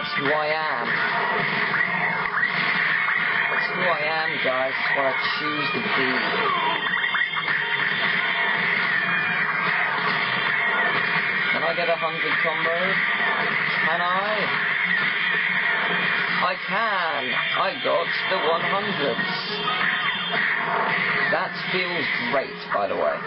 That's who I am. That's who I am, guys. That's what I choose to be. Can I get 100 combos? Can I? I can. I got the 100s. That feels great, by the way.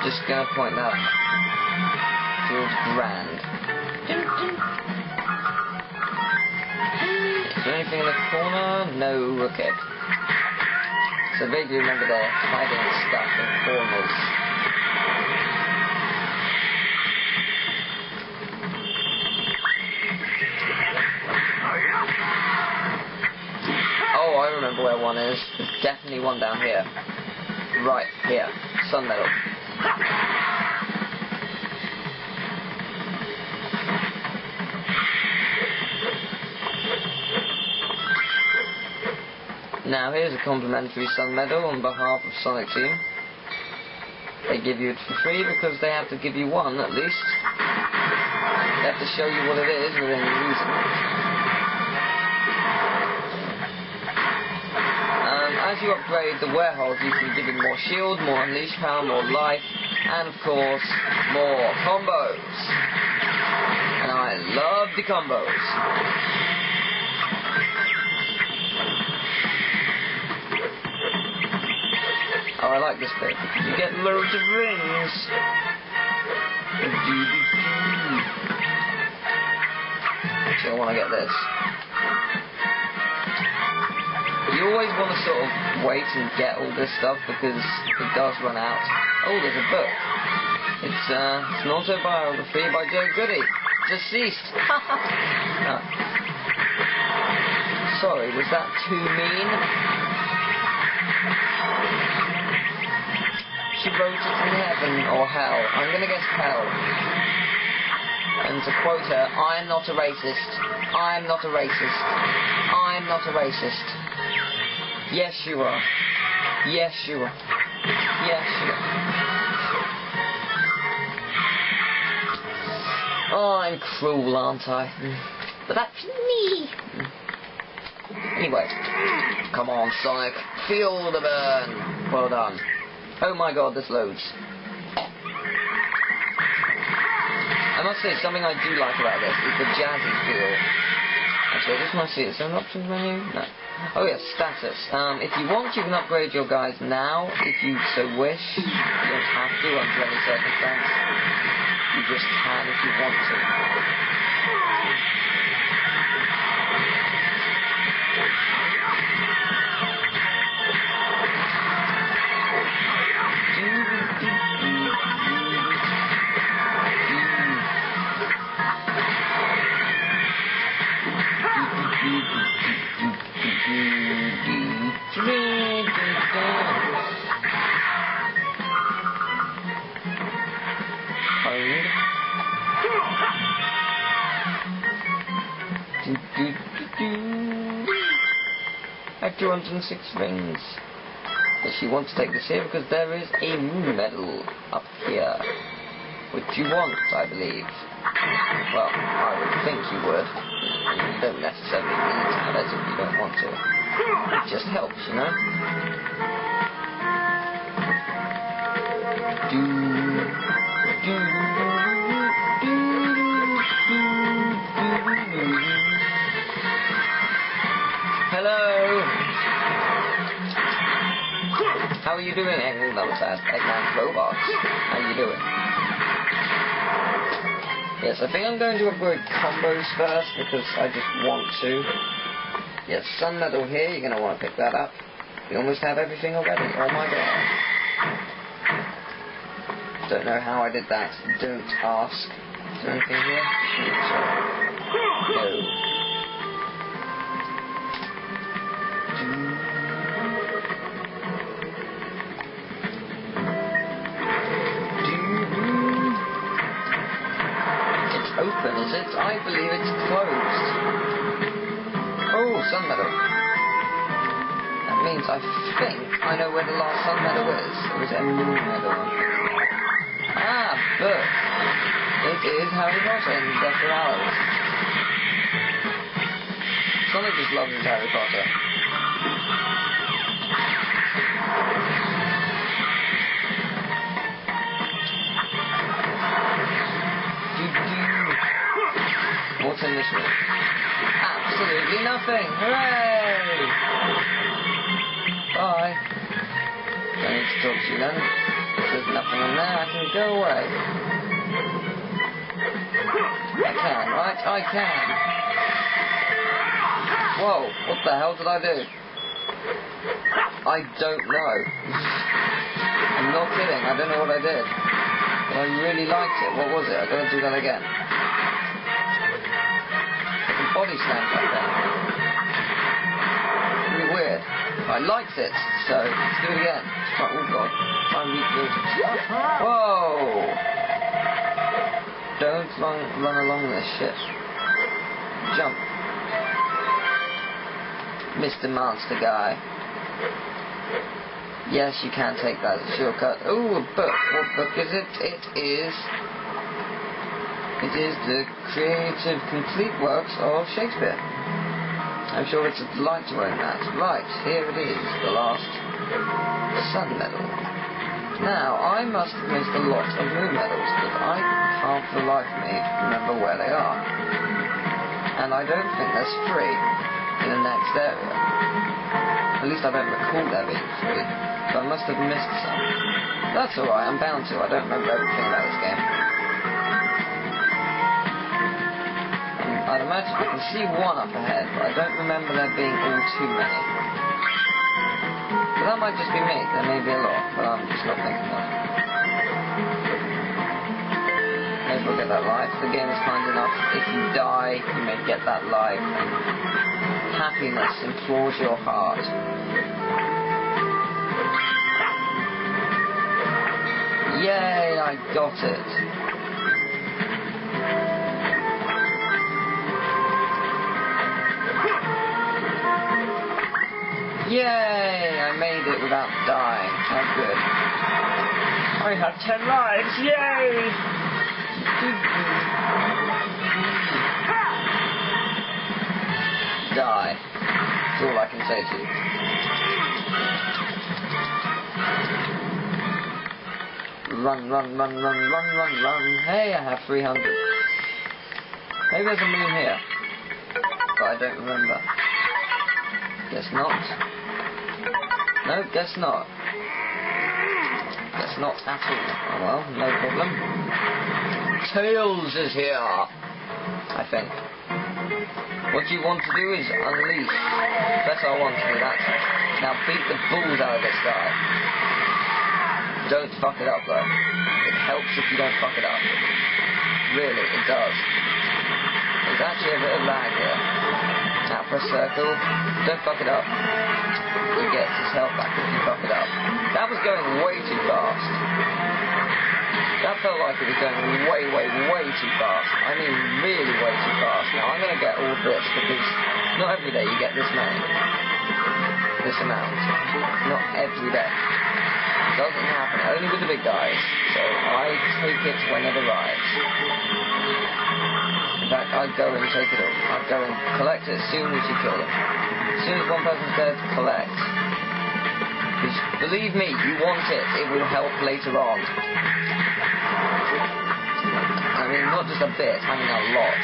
Just gonna point that out. Feels grand. Is there anything in the corner? No, okay. So vaguely remember they're hiding stuff in corners. Oh, I remember where one is. There's definitely one down here. Right here. Sun medal. Now here's a complimentary Sun medal on behalf of Sonic Team. They give you it for free because they have to give you one at least. They have to show you what it is within reason. As you upgrade the warehouse, you can give it more shield, more unleash power, more life, and of course, more combos. And I love the combos. Oh, I like this bit. You get loads of rings. Actually, I want to get this. You always want to sort of wait and get all this stuff because it does run out. Oh, there's a book. It's an autobiography by Joe Goody. Deceased. Oh. Sorry, was that too mean? She wrote it in heaven or hell. I'm gonna guess hell. And to quote her, I'm not a racist. I'm not a racist. I'm not a racist. Yes, you are. Yes, you are. Yes, you are. Oh, I'm cruel, aren't I? But that's me. Anyway, come on, Sonic. Feel the burn. Well done. Oh my god, there's loads. I must say, something I do like about this is the jazzy feel. Actually, I just want to see, is there an options menu? No. Oh yes, status. If you want, you can upgrade your guys now, if you so wish. You don't have to under any circumstance. You just can if you want to. I have 206 rings. But you want to take this here because there is a moon medal up here, which you want, I believe. Well, I would think you would. You don't necessarily need to have it if you don't want to. It just helps, you know? Hello! How are you doing, Eggman? That was Eggman's Robots. How are you doing? Yes, I think I'm going to upgrade combos first because I just want to. Yes, Sun Medal here, you're going to want to pick that up. You almost have everything already. Oh my god. Don't know how I did that. Don't ask. Is there anything here? No. Open, is it? I believe it's closed. Oh, Sun Medal. That means I think I know where the last Sun Medal is. Or is it a Moon Medal? Ah, book. It is Harry Potter and Death Hours. Johnny just loves his Harry Potter. What's in this room? Absolutely nothing! Hooray! Bye. I need to talk to you then. If there's nothing in there, I can go away. I can, right? I can. Whoa, what the hell did I do? I don't know. I'm not kidding, I don't know what I did. But I really liked it. What was it? I gotta do that again. Body slam like that. Really weird. I liked it, so let's do it again. Oh god. Try and rebuild it. Whoa! Don't run along this shit. Jump. Mr. Monster Guy. Yes, you can take that as a shortcut. Ooh, a book. What book is it? It is the creative, complete works of Shakespeare. I'm sure it's a delight to own that. Right, here it is, the last Sun Medal. Now, I must have missed a lot of Moon Medals, but I can't for the life of me remember where they are. And I don't think there's 3 in the next area. At least I don't recall there being 3, so I must have missed some. That's alright, I'm bound to. I don't remember everything about this game. I'd imagine I can see 1 up ahead, but I don't remember there being all too many. But that might just be me. There may be a lot, but I'm just not thinking of it. Maybe we'll get that life. The game is kind enough. If you die, you may get that life, and happiness implores your heart. Yay, I got it. Yay! I made it without dying. How good. I have 10 lives. Yay! Die. That's all I can say to you. Run, run, run, run, run, run, run. Hey, I have 300. Maybe there's a moon here. But I don't remember. Guess not. No, guess not. Guess not at all. Oh well, no problem. Tails is here, I think. What you want to do is unleash. That's what I want to do that. Now beat the balls out of this guy. Don't fuck it up though. It helps if you don't fuck it up. Really, it does. There's actually a bit of lag here. Now press circle. Don't fuck it up. He gets his health back if you fuck it up. That was going way too fast. That felt like it was going way, way, way too fast. I mean really way too fast. Now I'm going to get all of this because not every day you get this many. This amount. Not every day. It doesn't happen. Only with the big guys. So I take it when it arrives. In fact, I'd go and take it all. I'd go and collect it as soon as you kill them. As soon as one person's dead, collect. Because believe me, you want it. It will help later on. I mean, not just a bit, I mean a lot.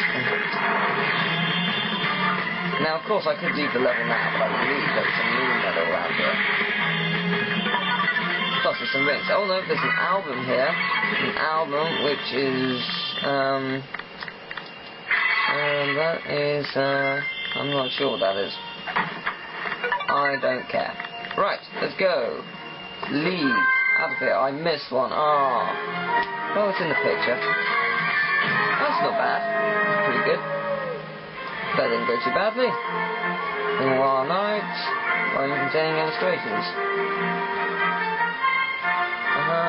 Now, of course, I could leave the level now, but I believe there's some moon medal around here. Plus, there's some rings. Oh no, there's an album here. An album which is, that is, I'm not sure what that is. I don't care. Right, let's go. Leave. Out of here. I missed one. Oh, it's in the picture. That's not bad. Pretty good. That didn't go too badly. Noir Night. Volume containing illustrations.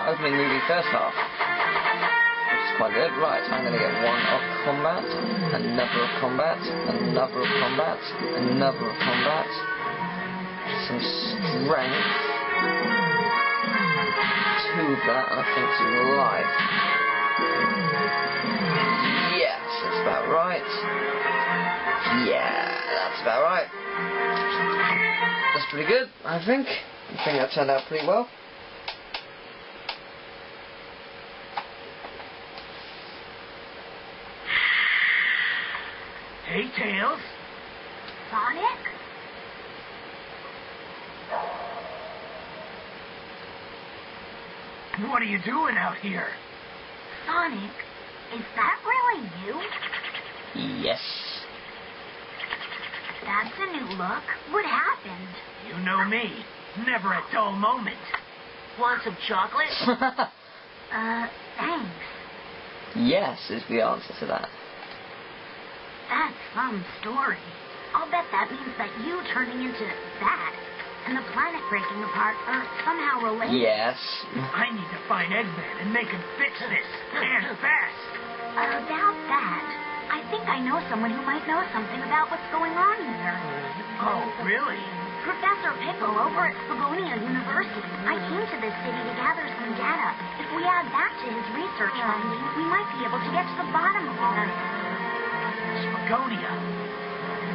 Opening movie first half. Which is quite good. Right, I'm going to get 1 of combat. Another of combat. Another of combat. Another of combat. Some strength. 2 of that, and I think some life. Yes, that's about right. Yeah, that's about right. That's pretty good, I think. I think that turned out pretty well. Hey, Tails. Sonic? What are you doing out here? Sonic, is that really you? Yes. That's a new look. What happened? You know me. Never a dull moment. Want some chocolate? Thanks. Yes is the answer to that. That's some story. I'll bet that means that you turning into that and the planet breaking apart are somehow related. Yes. I need to find Eggman and make him fix this. And fast. About that, I think I know someone who might know something about what's going on here. Oh, really? Professor Pickle over at Spagonia University. I came to this city to gather some data. If we add that to his research findings, we might be able to get to the bottom of this. Spagonia.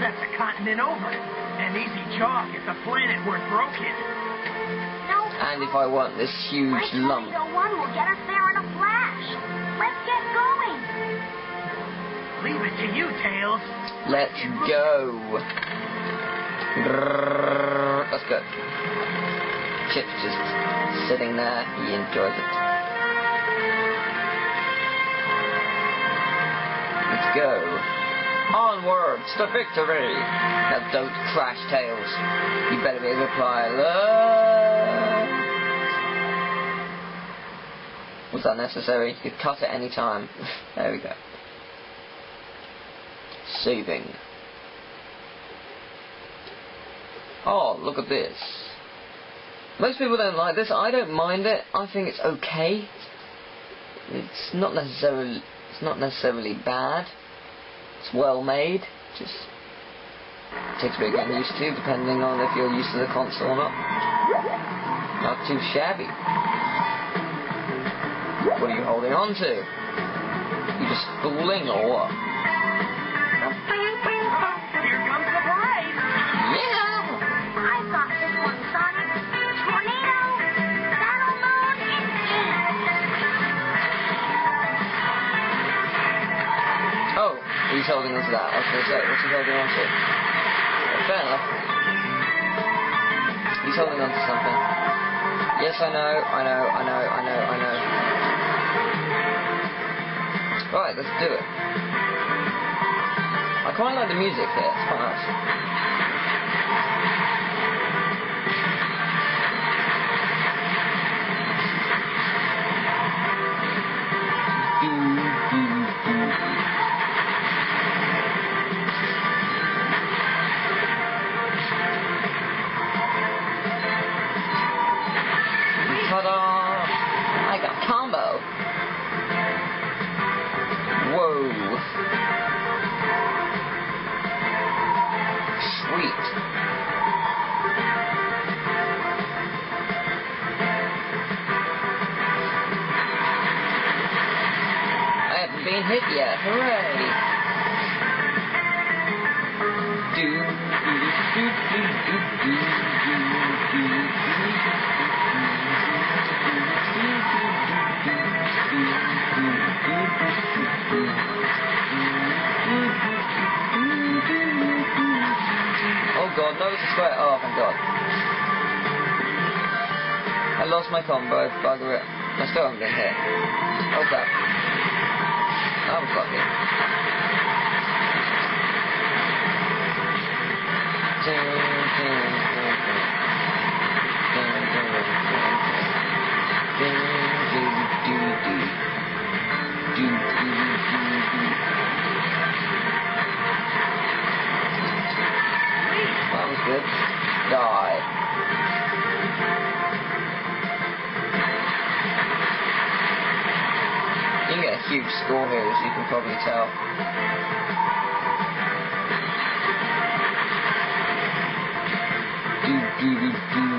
That's a continent over. An easy jog if the planet weren't broken. No. And if I want this huge My lump. Tornado 1 will get us there in a flash. Let's get going. Leave it to you, Tails. Let's go. Let's go. Chip's just sitting there. He enjoys it. Let's go. Onwards to victory! Now don't crash, Tails. You better be able to fly. Was that necessary? You could cut at any time. There we go. Saving. Oh, look at this. Most people don't like this. I don't mind it. I think it's okay. It's not necessarily bad. It's well made, just takes a bit of getting used to, depending on if you're used to the console or not. Not too shabby. What are you holding on to? You just fooling or what? Here comes the parade! Yeah! I got this one, Sonic. Tornado, battle mode engaged. Oh, he's holding on to that. I was going to say, what's he holding on to? Well, fair enough. He's holding on to something. Yes, I know. Right, let's do it. I quite like the music here. It's quite nice. Ta-da! I got combo. Whoa. Sweet. I haven't been hit yet. Hooray! Oh god, no, it's a square. Oh, thank god. I lost my combo, bugger it. I still haven't been hit. Oh crap. I was lucky. That was good. Die. You can get a huge score here, as you can probably tell. Do do do do.